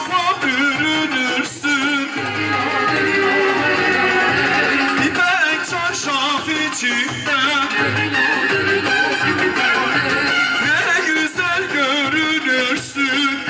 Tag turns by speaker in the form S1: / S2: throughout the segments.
S1: tarafa bürünürsün. İpek çarşaf içinde ne güzel görünürsün.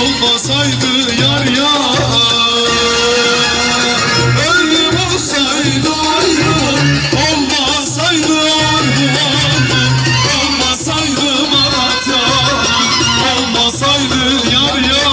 S1: Olmasaydı yar yar, ölüm olsaydı ayrılık, olmasaydı armağanım, olmasaydı Malatya, olmasaydı yar yar.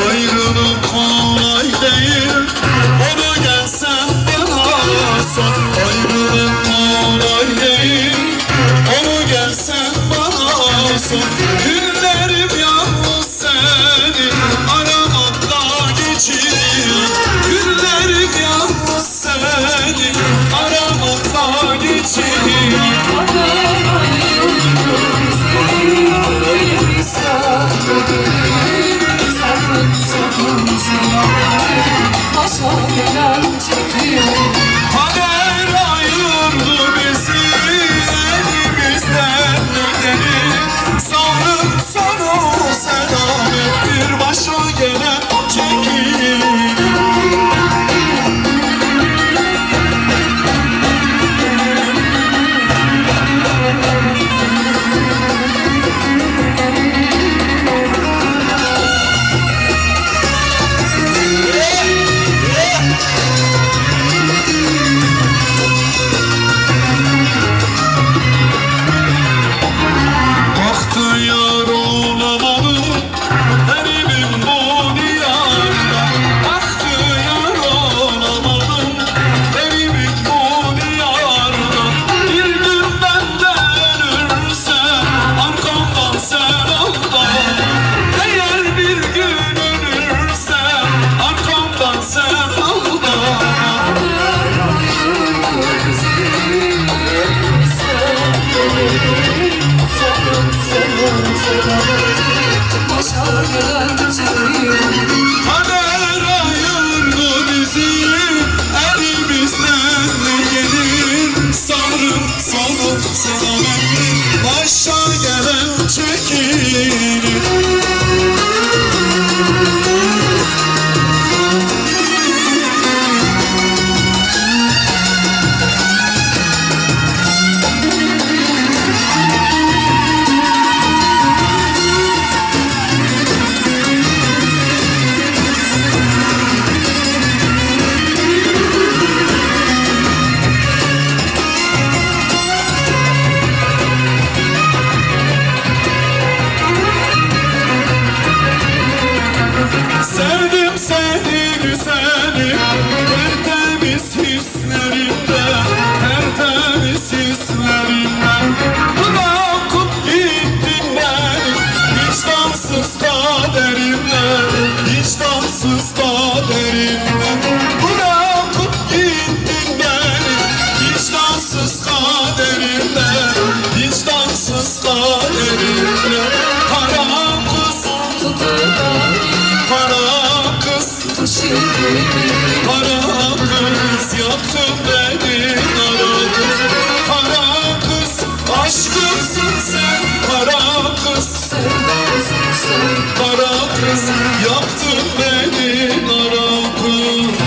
S1: Ayrılık kolay değil, onu gelsen bana sor. Günlerim yalnız seni aramakla geçiyor. Günlerim yalnız seni aramakla geçiyor.
S2: Başa gelen çekiyor.
S1: Kader ayırdı bizi elimizden öteni. Sağlık sonu selamettir, başa gelen çekilir. hislerinden, tertemiz hislerinden. Bırakıp gittin beni, vicdansız kaderimden, vicdansız kaderimden. Bırakıp gittin beni, vicdansız kaderimden, vicdansız kaderimden. Kara kız, kara kız, kara kız, yaktın beni kara kız. Kara kız, aşkımsın sen kara kız. Kara kız, yaktın beni kara kız.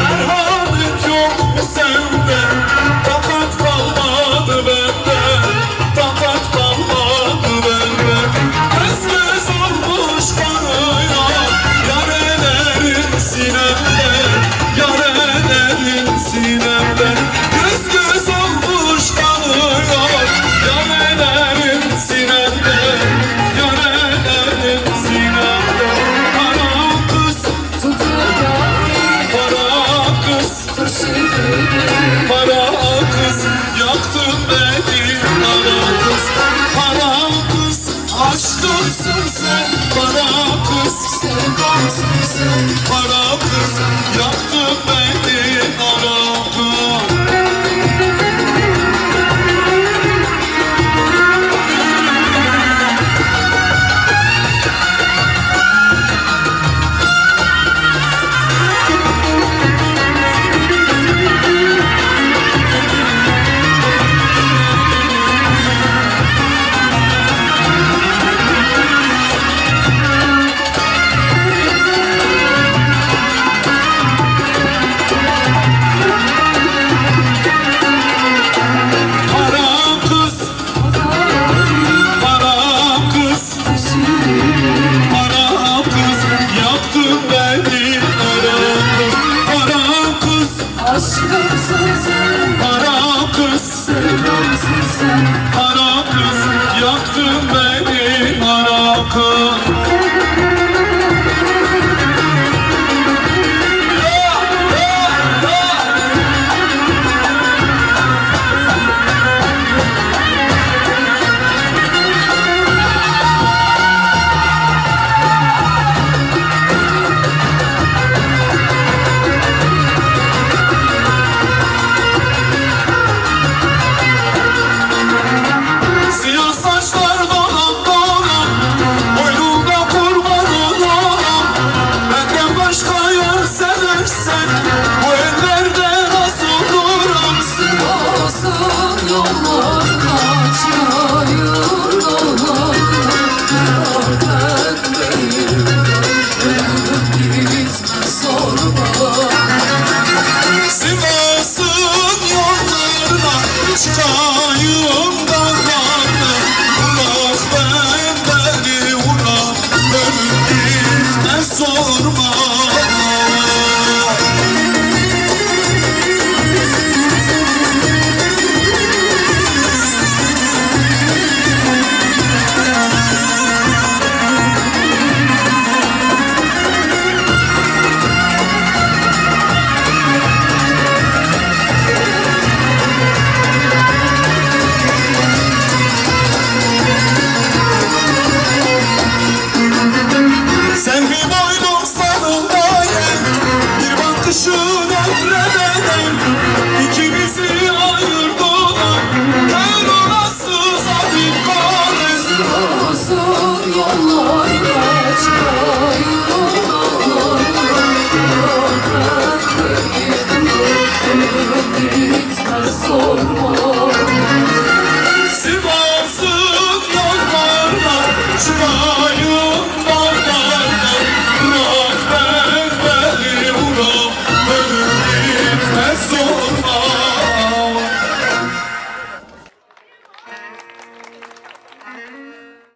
S1: Merhamet yok mu sende? Takat kalmadı bende, takat kalmadı bende. Göz göz olmuş kanıyor, yarelerin sinemde, yarelerin sinemde. Göz göz olmuş kanıyor, yarelerin sinemde, yarelerin sinemde. Kara kız, kara kız, kara kız, yaktın beni kara kız. Kara kız, aşkımsın sen kara kız. Kara kız, yaktın beni.